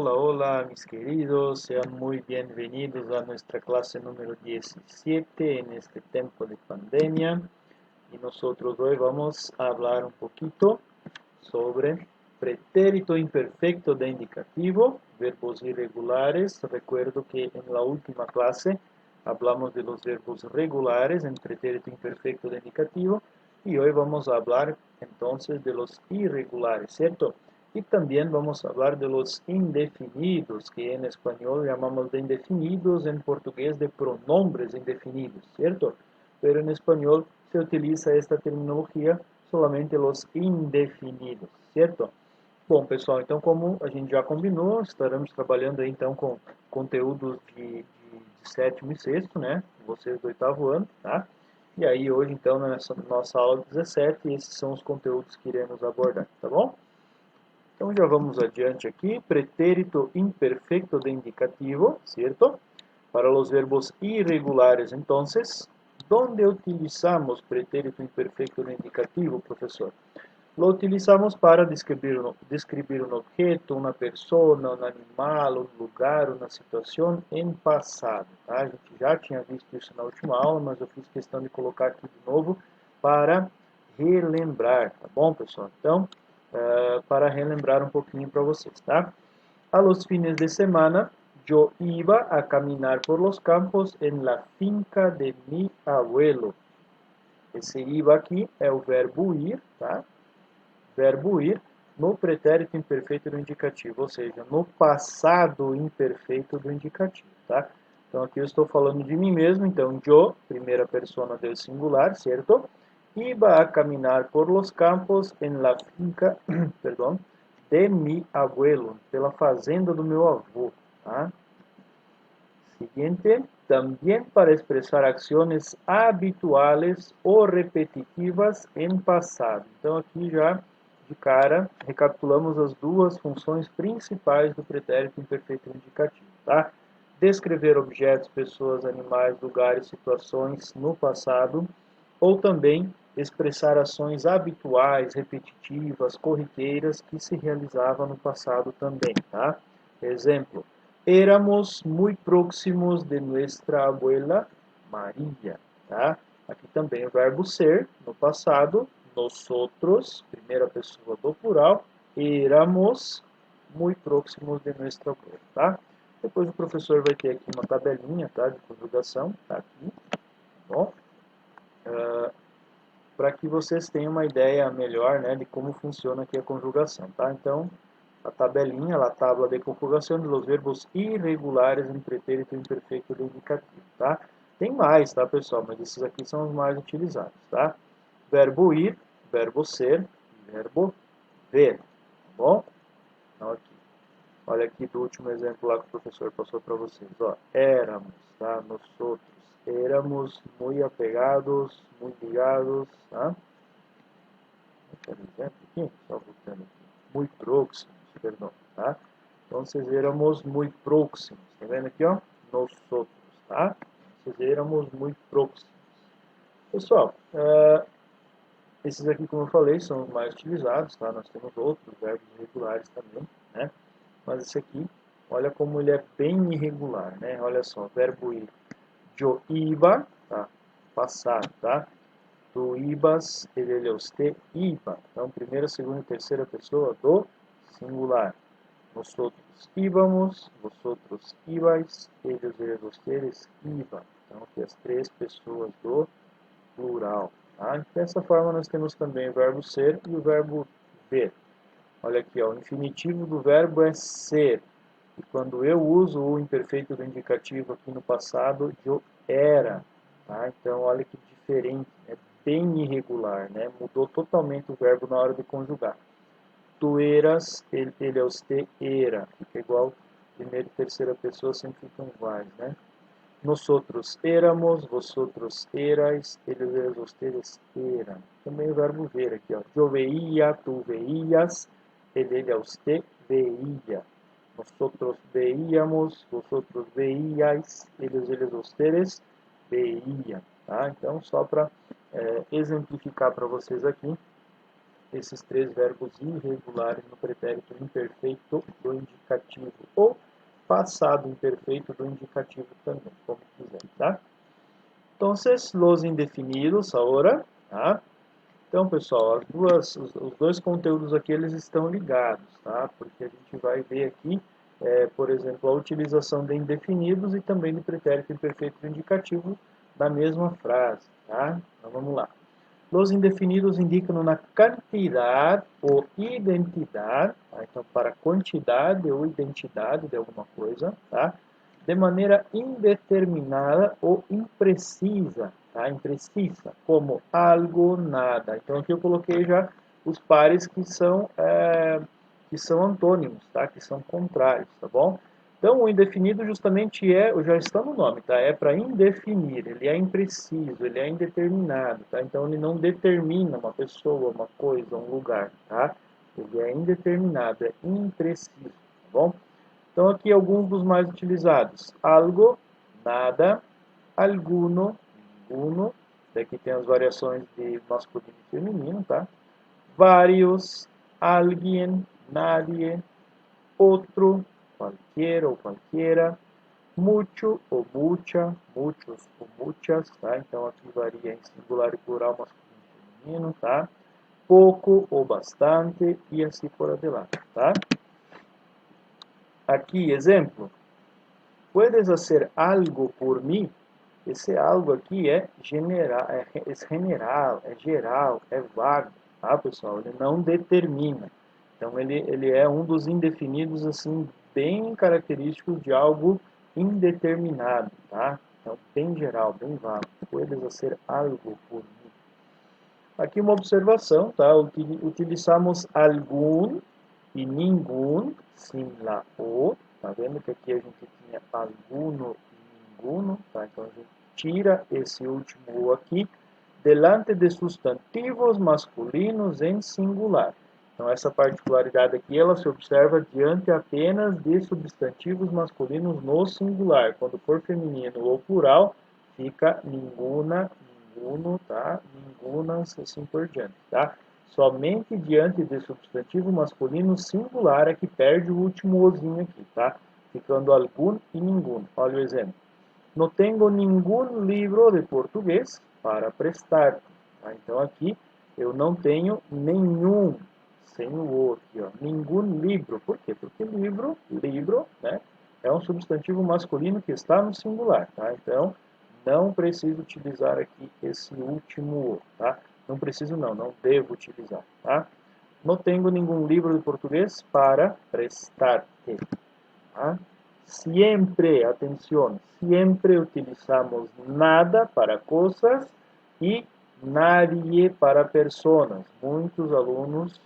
Hola, hola mis queridos, sean muy bienvenidos a nuestra clase número 17 en este tiempo de pandemia. Y nosotros hoy vamos a hablar un poquito sobre pretérito imperfecto de indicativo, verbos irregulares. Recuerdo que en la última clase hablamos de los verbos regulares en pretérito imperfecto de indicativo y hoy vamos a hablar entonces de los irregulares, ¿cierto? Y también vamos a hablar de los indefinidos, que en español llamamos de indefinidos, en portugués de pronombres indefinidos, ¿cierto? Pero en español se utiliza esta terminologia solamente los indefinidos, certo? Bom, pessoal, então como a gente já combinou, estaremos trabalhando aí então com conteúdos de sétimo e sexto, né? Vocês do oitavo ano, tá? E aí hoje então nessa nossa aula 17, esses são os conteúdos que iremos abordar, tá bom? Então já vamos adiante aqui, pretérito imperfecto de indicativo, certo? Para os verbos irregulares, entonces, ¿dónde utilizamos pretérito imperfecto de indicativo, professor? Lo utilizamos para descrever un objeto, una persona, un animal, un lugar, una situação em passado. Tá? A gente já tinha visto isso na última aula, mas eu fiz questão de colocar aqui de novo para relembrar, tá bom, pessoal? Então, para relembrar um pouquinho para vocês, tá? A los fines de semana, yo iba a caminar por los campos en la finca de mi abuelo. Esse iba aqui é o verbo ir, tá? Verbo ir no pretérito imperfeito do indicativo, ou seja, no passado imperfeito do indicativo, tá? Então aqui eu estou falando de mim mesmo, então yo, primeira persona del singular, certo? Iba a caminar por los campos en la finca, perdão, de mi abuelo, pela fazenda do meu avô, tá? Siguiente, también para expresar acciones habituales o repetitivas em passado. Então aqui já de cara recapitulamos as duas funções principais do pretérito imperfeito indicativo, tá? Descrever objetos, pessoas, animais, lugares, situações no passado, ou também expressar ações habituais, repetitivas, corriqueiras que se realizavam no passado também, tá? Exemplo: éramos muy próximos de nuestra abuela Maria, tá? Aqui também o verbo ser, no passado, nosotros, primeira pessoa do plural, éramos muy próximos de nuestra abuela, tá? Depois o professor vai ter aqui uma tabelinha, tá, de conjugação, tá aqui, tá bom? Para que vocês tenham uma ideia melhor, né, de como funciona aqui a conjugação, tá? Então, a tabelinha, a tabla de conjugação dos verbos irregulares em pretérito imperfeito do indicativo, tá? Tem mais, tá, pessoal? Mas esses aqui são os mais utilizados, tá? Verbo ir, verbo ser, verbo ver, tá bom? Então, aqui. Olha aqui do último exemplo lá que o professor passou para vocês, ó. Éramos, tá? Nós outros. Éramos muy apegados, muy ligados, tá? Quero exemplo aqui, só voltando aqui. Muy próximos, perdão, tá? Então, éramos muy próximos, tá vendo aqui, ó? Nós outros, tá? Éramos muy próximos. Pessoal, esses aqui, como eu falei, são os mais utilizados, tá? Nós temos outros verbos regulares também, né? Mas esse aqui, olha como ele é bem irregular, né? Olha só, verbo ir. Yo iba, tá? Passado, tá? Tu ibas, ele, usted iba. Então, primeira, segunda e terceira pessoa do singular. Nosotros íbamos, vosotros ibais, ellos, ustedes iban. Então, aqui as três pessoas do plural. Tá? Dessa forma, nós temos também o verbo ser e o verbo ver. Olha aqui, ó, o infinitivo do verbo é ser. E quando eu uso o imperfeito do indicativo aqui no passado, eu era. Tá? Então, olha que diferente, é bem irregular, né? Mudou totalmente o verbo na hora de conjugar. Tu eras, ele, usted era. Fica igual, primeira e terceira pessoa sempre ficam iguais, né? Nosotros éramos, vosotros erais, eles, ustedes eram. Também o verbo ver aqui, ó. Eu veía, tu veías, ele, usted veía. Nosotros veíamos, vosotros veíais, eles, ustedes veíam. Tá? Então, só para exemplificar para vocês aqui, esses três verbos irregulares no pretérito imperfeito do indicativo, ou passado imperfeito do indicativo também, como quiser, tá? Então, los indefinidos agora, tá? Então, pessoal, os dois conteúdos aqui, eles estão ligados, tá? Porque a gente vai ver aqui, por exemplo, a utilização de indefinidos e também de pretérito imperfeito do indicativo na mesma frase, tá? Então, vamos lá. Los indefinidos indicam uma quantidade ou identidade, tá? Então, para quantidade ou identidade de alguma coisa, tá? De maneira indeterminada ou imprecisa, tá? Imprecisa, como algo, nada. Então, aqui eu coloquei já os pares que são antônimos, tá? Que são contrários, tá bom? Então, o indefinido justamente já está no nome, tá? É para indefinir, ele é impreciso, ele é indeterminado, tá? Então, ele não determina uma pessoa, uma coisa, um lugar, tá? Ele é indeterminado, é impreciso, tá bom? Então, aqui alguns dos mais utilizados. Algo, nada, alguno, ninguno. Daqui tem as variações de masculino e feminino, tá? Vários, alguien, nadie, outro, qualquer ou qualquer, mucho ou mucha, muchos ou muchas, tá? Então aqui varia em singular e plural, masculino e feminino, tá? Pouco ou bastante e assim por adiante, tá? Aqui, exemplo. Puedes hacer algo por mim? Esse algo aqui é general, é geral, é vago, tá, pessoal? Ele não determina. Então, ele é um dos indefinidos, assim, bem característicos de algo indeterminado, tá? Então, bem geral, bem vago. Puedes hacer algo por mim. Aqui uma observação, tá? Utilizamos algum e ninguém, sem la o. Tá vendo que aqui a gente tinha alguno e ninguno, tá? Então a gente tira esse último o aqui, delante de substantivos masculinos em singular. Então essa particularidade aqui, ela se observa diante apenas de substantivos masculinos no singular. Quando for feminino ou plural, fica ninguna, ninguno, tá? Ningunas, assim por diante, tá? Somente diante de substantivo masculino singular é que perde o último ozinho aqui, tá? Ficando algum e ninguno. Olha o exemplo. Não tenho nenhum livro de português para prestar. Tá? Então aqui eu não tenho nenhum, sem o o aqui, ó, nenhum livro. Por quê? Porque livro, né, é um substantivo masculino que está no singular. Tá? Então não preciso utilizar aqui esse último o, tá? Não preciso não devo utilizar, tá? Não tenho nenhum livro de português para prestar-te, tá? Siempre, atenção, siempre utilizamos nada para coisas e nadie para personas. Muitos alunos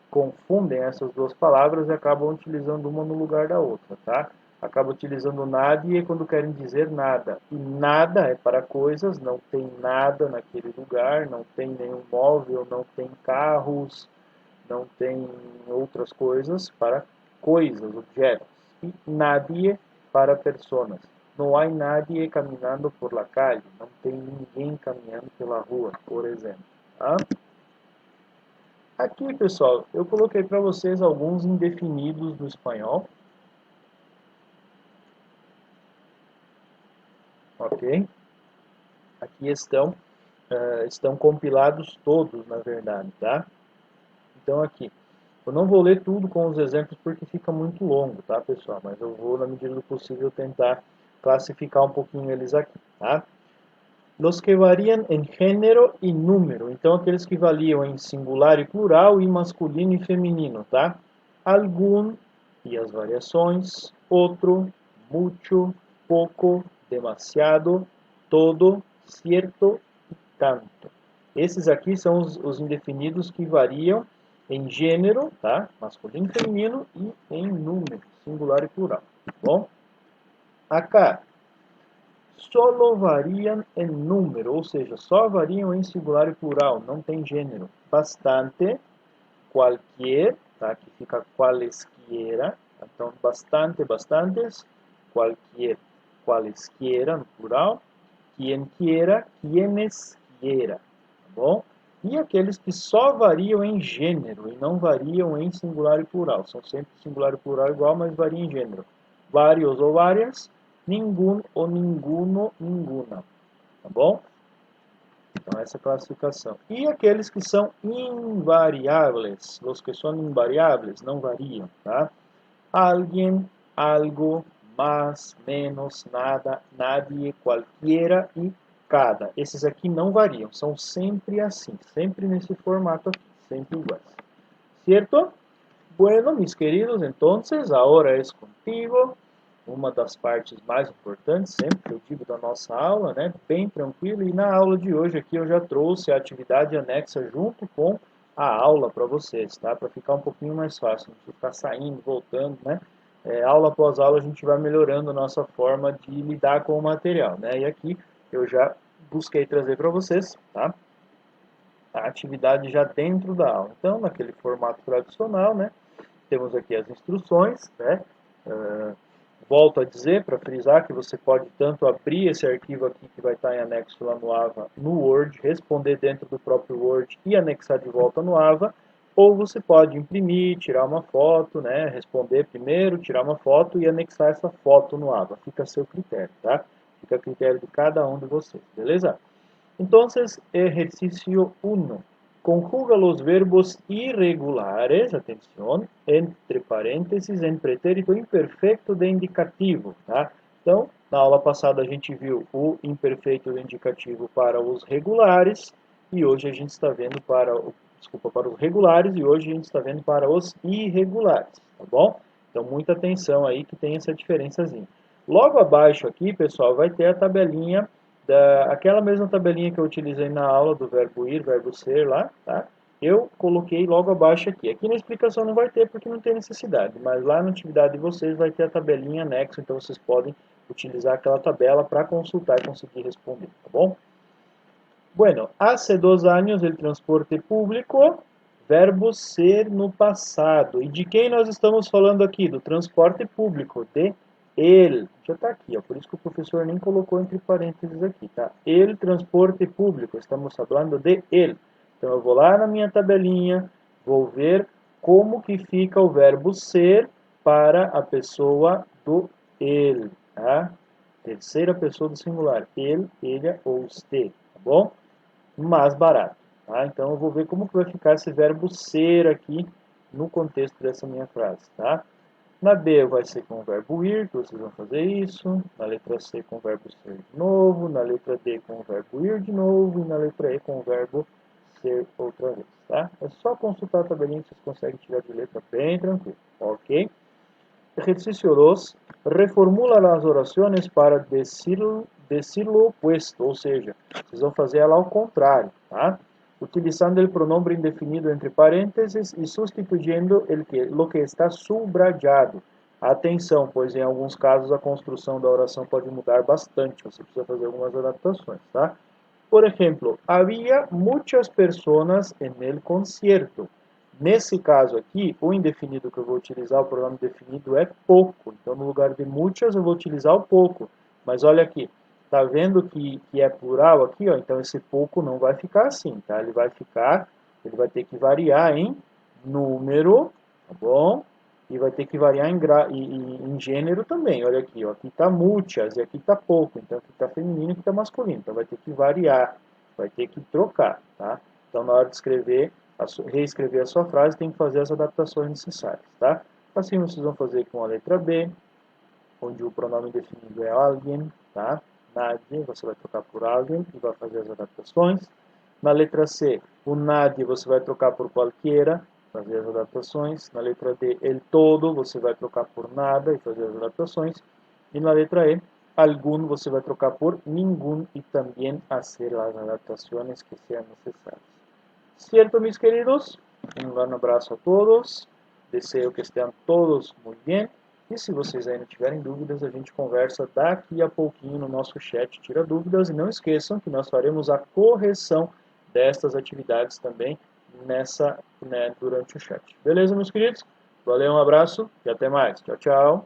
confundem essas duas palavras e acabam utilizando uma no lugar da outra, tá? Acabam utilizando nadie quando querem dizer nada. E nada é para coisas, não tem nada naquele lugar, não tem nenhum móvel, não tem carros, não tem outras coisas para coisas, objetos. E nadie para personas. Não há nadie caminhando por la calle, não tem ninguém caminhando pela rua, por exemplo. Tá? Aqui, pessoal, eu coloquei para vocês alguns indefinidos do espanhol. Ok? Aqui estão compilados todos, na verdade, tá? Então, aqui, eu não vou ler tudo com os exemplos porque fica muito longo, tá, pessoal? Mas eu vou, na medida do possível, tentar classificar um pouquinho eles aqui, tá? Los que variam em gênero e número. Então, aqueles que variam em singular e plural e masculino e feminino, tá? Algum e as variações, outro, mucho, pouco, demasiado, todo, cierto e tanto. Esses aqui são os indefinidos que variam em gênero, tá? Masculino e feminino, e em número, singular e plural. Tá bom? Acá, solo variam em número, ou seja, só variam em singular e plural, não tem gênero. Bastante, qualquer, tá? Que fica qualesquiera. Então, bastante, bastantes, qualquer, qualesquiera, no plural. Quien quiera, quienes quiera, tá bom? e aqueles que só variam em gênero e não variam em singular e plural. São sempre singular e plural igual, mas variam em gênero. Vários ou várias, nenhum ou ninguno, ninguna. Tá bom? Então, essa é a classificação. E aqueles que são invariáveis, os que são invariáveis, não variam, tá? Alguien, algo, mais, menos, nada, nadie, cualquiera e cada. Esses aqui não variam, são sempre assim, sempre nesse formato aqui, sempre iguais. Certo? Bueno, mis queridos, entonces, ahora es contigo. Uma das partes mais importantes, sempre que eu digo da nossa aula, né? Bem tranquilo. E na aula de hoje aqui eu já trouxe a atividade anexa junto com a aula para vocês, tá? Para ficar um pouquinho mais fácil, não ficar saindo, voltando, né? Aula após aula a gente vai melhorando a nossa forma de lidar com o material, né? E aqui eu já busquei trazer para vocês, tá? A atividade já dentro da aula. Então, naquele formato tradicional, né? Temos aqui as instruções, né? Volto a dizer, para frisar, que você pode tanto abrir esse arquivo aqui, que vai estar em anexo lá no AVA, no Word, responder dentro do próprio Word e anexar de volta no AVA, ou você pode imprimir, tirar uma foto, né? Responder primeiro, tirar uma foto e anexar essa foto no AVA. Fica a seu critério, tá? Fica a critério de cada um de vocês, beleza? Entonces, ejercicio 1. Conjuga los verbos irregulares, atención, entre paréntesis, em pretérito imperfeito de indicativo, tá? Então, na aula passada a gente viu o imperfeito de indicativo para os regulares, e hoje a gente está vendo para os regulares, e hoje a gente está vendo para os irregulares, tá bom? Então, muita atenção aí que tem essa diferençazinha. Logo abaixo aqui, pessoal, vai ter a tabelinha aquela mesma tabelinha que eu utilizei na aula do verbo ir, verbo ser lá, tá? Eu coloquei logo abaixo aqui. Aqui na explicação não vai ter porque não tem necessidade, mas lá na atividade de vocês vai ter a tabelinha anexo, então vocês podem utilizar aquela tabela para consultar e conseguir responder, tá bom? Bueno, hace 2 años el transporte público, verbo ser no passado. E de quem nós estamos falando aqui? Do transporte público, de ele. Já está aqui, ó, por isso que o professor nem colocou entre parênteses aqui, tá? El transporte público, estamos falando de ele. Então eu vou lá na minha tabelinha, vou ver como que fica o verbo ser para a pessoa do ele, tá? Terceira pessoa do singular, ele, ele ou você, tá bom? Mais barato. Tá? Então eu vou ver como que vai ficar esse verbo ser aqui no contexto dessa minha frase. Tá? Na B vai ser com o verbo ir, que vocês vão fazer isso. Na letra C com o verbo ser de novo. Na letra D com o verbo ir de novo. E na letra E com o verbo ser outra vez. Tá? É só consultar a tabelinha que vocês conseguem tirar de letra bem tranquilo. Ok? Ejercicio 2. Reformula as orações para decirlo opuesto, ou seja, vocês vão fazer ela ao contrário, tá? Utilizando o pronome indefinido entre parênteses e substituindo o que está subrayado. Atenção, pois em alguns casos a construção da oração pode mudar bastante, você precisa fazer algumas adaptações, tá? Por exemplo, havia muitas pessoas no concierto. Nesse caso aqui, o indefinido que eu vou utilizar, o pronome definido é pouco. Então, no lugar de muitas, eu vou utilizar o pouco. Mas olha aqui, tá vendo que é plural aqui, ó? Então esse pouco não vai ficar assim, tá? Ele vai ter que variar em número, tá bom? E vai ter que variar em gênero também. Olha aqui, ó. Aqui tá muitas e aqui tá pouco. Então aqui tá feminino e aqui tá masculino. Então vai ter que variar, vai ter que trocar, tá? Então na hora de escrever, reescrever a sua frase, tem que fazer as adaptações necessárias, tá? Assim vocês vão fazer com a letra B, onde o pronome definido é alguém, tá? Nadie, você vai trocar por alguém e vai fazer as adaptações. Na letra C, o nadie você vai trocar por qualquer, fazer as adaptações. Na letra D, el todo, você vai trocar por nada e fazer as adaptações. E na letra E, algum você vai trocar por nenhum e também fazer as adaptações que sejam necessárias. Certo, mis queridos? Um grande abraço a todos. Desejo que estejam todos muito bem. E se vocês ainda tiverem dúvidas, a gente conversa daqui a pouquinho no nosso chat, tira dúvidas. E não esqueçam que nós faremos a correção destas atividades também durante o chat. Beleza, meus queridos? Valeu, um abraço e até mais. Tchau, tchau.